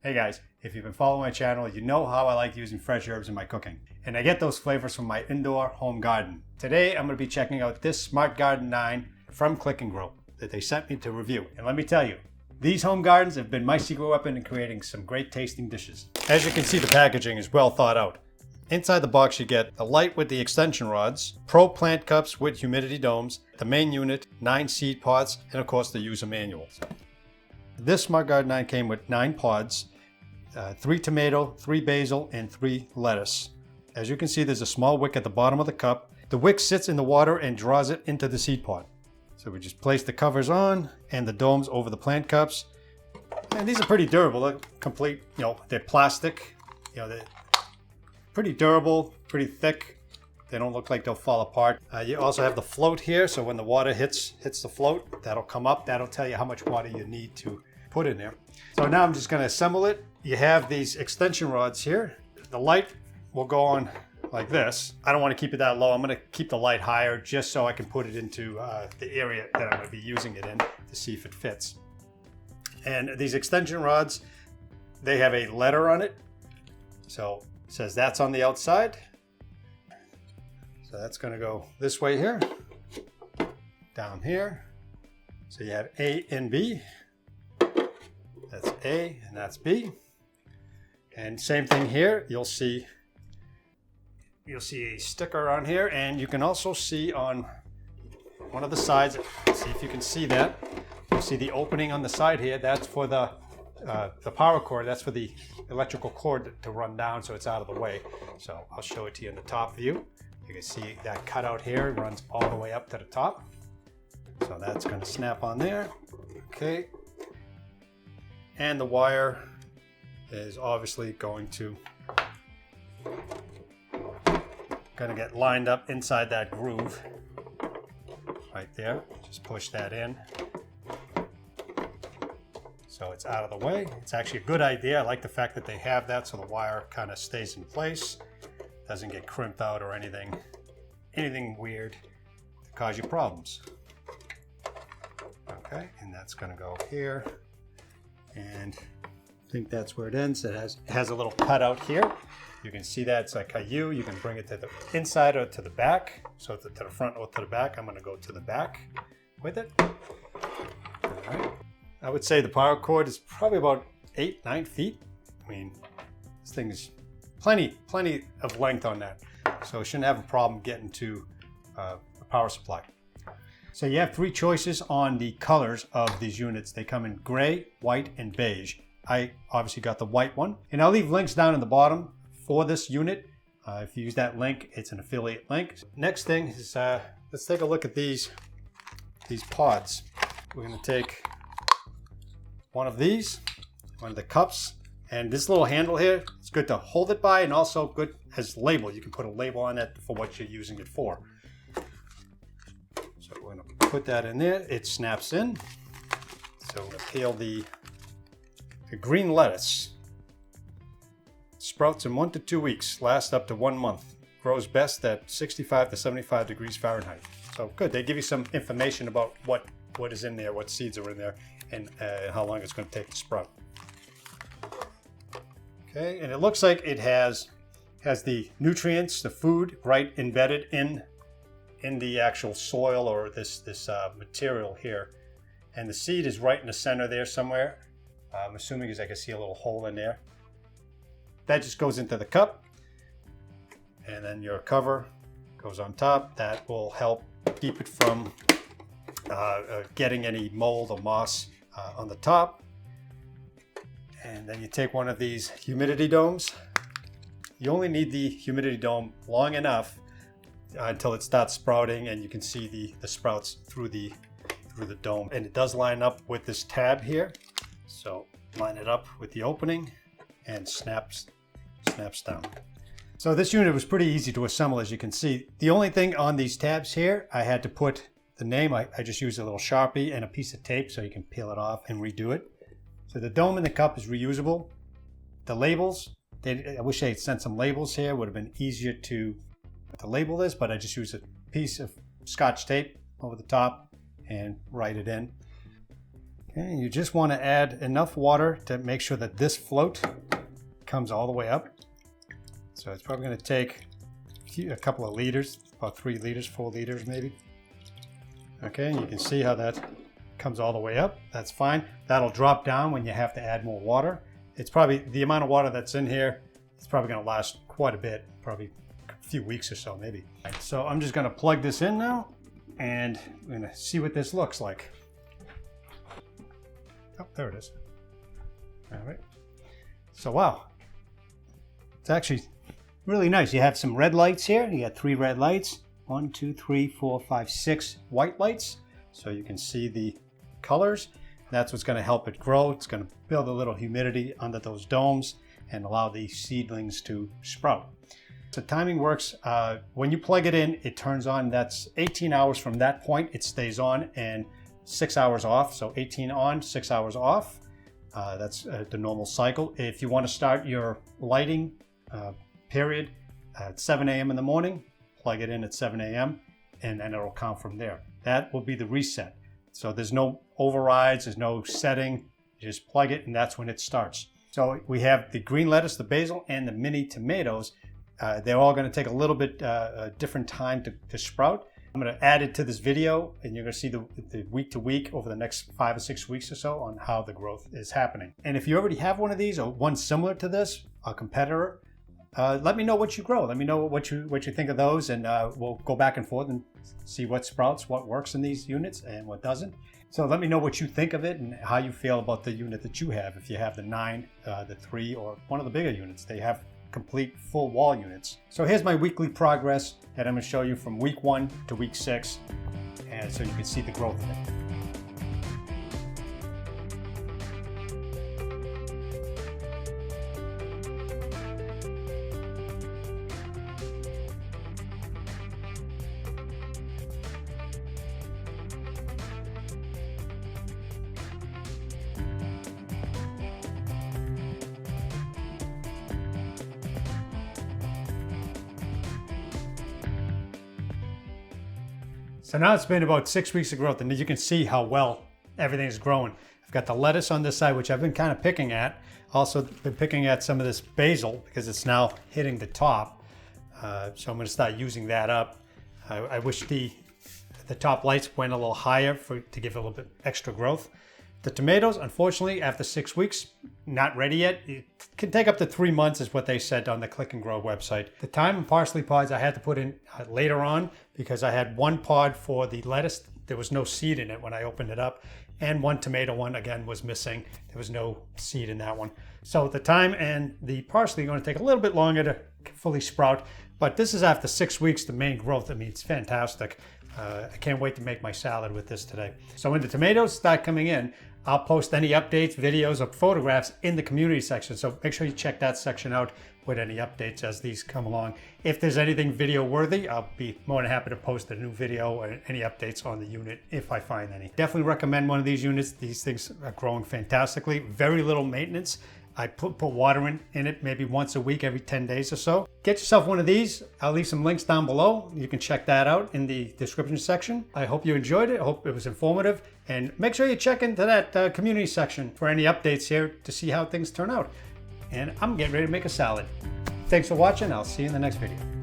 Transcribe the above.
Hey guys, if you've been following my channel, you know how I like using fresh herbs in my cooking. And I get those flavors from my indoor home garden. Today I'm going to be checking out this Smart Garden 9 from Click and Grow that they sent me to review. And let me tell you, these home gardens have been my secret weapon in creating some great tasting dishes. As you can see, the packaging is well thought out. Inside the box you get the light with the extension rods, pro plant cups with humidity domes, the main unit, 9 seed pods, and of course the user manual. This Smart Garden 9 came with 9 pods, 3 tomato, 3 basil, and 3 lettuce. As you can see, there's a small wick at the bottom of the cup. The wick sits in the water and draws it into the seed pod. So we just place the covers on and the domes over the plant cups. And these are pretty durable. They're complete, they're plastic. They're pretty durable, pretty thick. They don't look like they'll fall apart. You also have the float here, so when the water hits the float, that'll come up. That'll tell you how much water you need to put in there. So now I'm just going to assemble it. You have these extension rods here. The light will go on like this. I don't want to keep it that low. I'm going to keep the light higher just so I can put it into the area that I'm going to be using it in to see if it fits. And these extension rods, they have a letter on it. So it says that's on the outside. So that's going to go this way here, down here. So you have A and B. That's A and that's B. And same thing here. You'll see a sticker on here, and you can also see on one of the sides, see if you can see that. You'll see the opening on the side here. That's for the power cord. That's for the electrical cord to run down so it's out of the way. So I'll show it to you in the top view. You can see that cutout here runs all the way up to the top. So that's going to snap on there. Okay. And the wire is obviously going to get lined up inside that groove right there. Just push that in so it's out of the way. It's actually a good idea. I like the fact that they have that so the wire kind of stays in place, doesn't get crimped out or anything weird to cause you problems. Okay, and that's going to go here. And I think that's where it ends. It has a little cutout here. You can see that it's like a U. You can bring it to the inside or to the back. So to the front or to the back. I'm going to go to the back with it. All right. I would say the power cord is probably about 8-9 feet. I mean, this thing is plenty of length on that. So it shouldn't have a problem getting to a power supply. So you have 3 choices on the colors of these units. They come in gray, white, and beige. I obviously got the white one. And I'll leave links down in the bottom for this unit. If you use that link, it's an affiliate link. Next thing is, let's take a look at these pods. We're going to take one of these, one of the cups, and this little handle here, it's good to hold it by and also good as a label. You can put a label on it for what you're using it for. So we're going to put that in there. It snaps in. So we're going to peel the green lettuce. Sprouts in 1 to 2 weeks, lasts up to 1 month. Grows best at 65 to 75 degrees Fahrenheit. So good. They give you some information about what is in there, what seeds are in there, and how long it's going to take to sprout. Okay, and it looks like it has the nutrients, the food, right embedded in the actual soil or this material here. And the seed is right in the center there somewhere. I'm assuming because I can see a little hole in there. That just goes into the cup. And then your cover goes on top. That will help keep it from getting any mold or moss on the top. And then you take one of these humidity domes. You only need the humidity dome long enough until it starts sprouting and you can see the sprouts through the dome. And it does line up with this tab here. So line it up with the opening and snaps down. So this unit was pretty easy to assemble, as you can see. The only thing on these tabs here, I had to put the name. I just used a little Sharpie and a piece of tape so you can peel it off and redo it. So the dome in the cup is reusable. The labels, I wish they had sent some labels here. It would have been easier to label this, but I just used a piece of Scotch tape over the top and write it in. Okay, you just want to add enough water to make sure that this float comes all the way up. So it's probably going to take a couple of liters, about 3 liters, 4 liters maybe. Okay, and you can see how that comes all the way up. That's fine. That'll drop down when you have to add more water. It's probably the amount of water that's in here, it's probably going to last quite a bit, probably a few weeks or so maybe. So I'm just going to plug this in now, and we're going to see what this looks like. Oh, there it is. All right. So wow, it's actually really nice. You have some red lights here. You got 3 red lights. 1, 2, 3, 4, 5, 6 white lights. So you can see the colors. That's what's going to help it grow. It's going to build a little humidity under those domes and allow the seedlings to sprout. So timing works. When you plug it in, it turns on. That's 18 hours from that point. It stays on and 6 hours off. So 18 on, 6 hours off. That's the normal cycle. If you want to start your lighting period at 7 a.m. in the morning, plug it in at 7 a.m. and then it'll count from there. That will be the reset. So there's no overrides, there's no setting. You just plug it and that's when it starts. So we have the green lettuce, the basil, and the mini tomatoes. They're all going to take a little bit different time to sprout. I'm going to add it to this video and you're going to see the week to week over the next 5 or 6 weeks or so on how the growth is happening. And if you already have one of these or one similar to this, a competitor, let me know what you grow. Let me know what you think of those, and we'll go back and forth and see what sprouts, what works in these units and what doesn't. So let me know what you think of it and how you feel about the unit that you have. If you have the 9, the 3, or one of the bigger units, they have complete full wall units. So here's my weekly progress that I'm going to show you from week 1 to week 6, and so you can see the growth of it. So now it's been about 6 weeks of growth, and you can see how well everything is growing. I've got the lettuce on this side, which I've been kind of picking at. Also been picking at some of this basil because it's now hitting the top. So I'm going to start using that up. I wish the top lights went a little higher to give a little bit extra growth. The tomatoes, unfortunately, after 6 weeks, not ready yet. It can take up to 3 months is what they said on the Click and Grow website. The thyme and parsley pods I had to put in later on because I had 1 pod for the lettuce. There was no seed in it when I opened it up. And 1 tomato one, again, was missing. There was no seed in that one. So the thyme and the parsley are going to take a little bit longer to fully sprout. But this is after 6 weeks, the main growth. I mean, it's fantastic. I can't wait to make my salad with this today. So when the tomatoes start coming in, I'll post any updates, videos, or photographs in the community section. So make sure you check that section out with any updates as these come along. If there's anything video worthy, I'll be more than happy to post a new video or any updates on the unit if I find any. Definitely recommend one of these units. These things are growing fantastically. Very little maintenance. I put water in it maybe once a week, every 10 days or so. Get yourself one of these. I'll leave some links down below. You can check that out in the description section. I hope you enjoyed it. I hope it was informative. And make sure you check into that community section for any updates here to see how things turn out. And I'm getting ready to make a salad. Thanks for watching. I'll see you in the next video.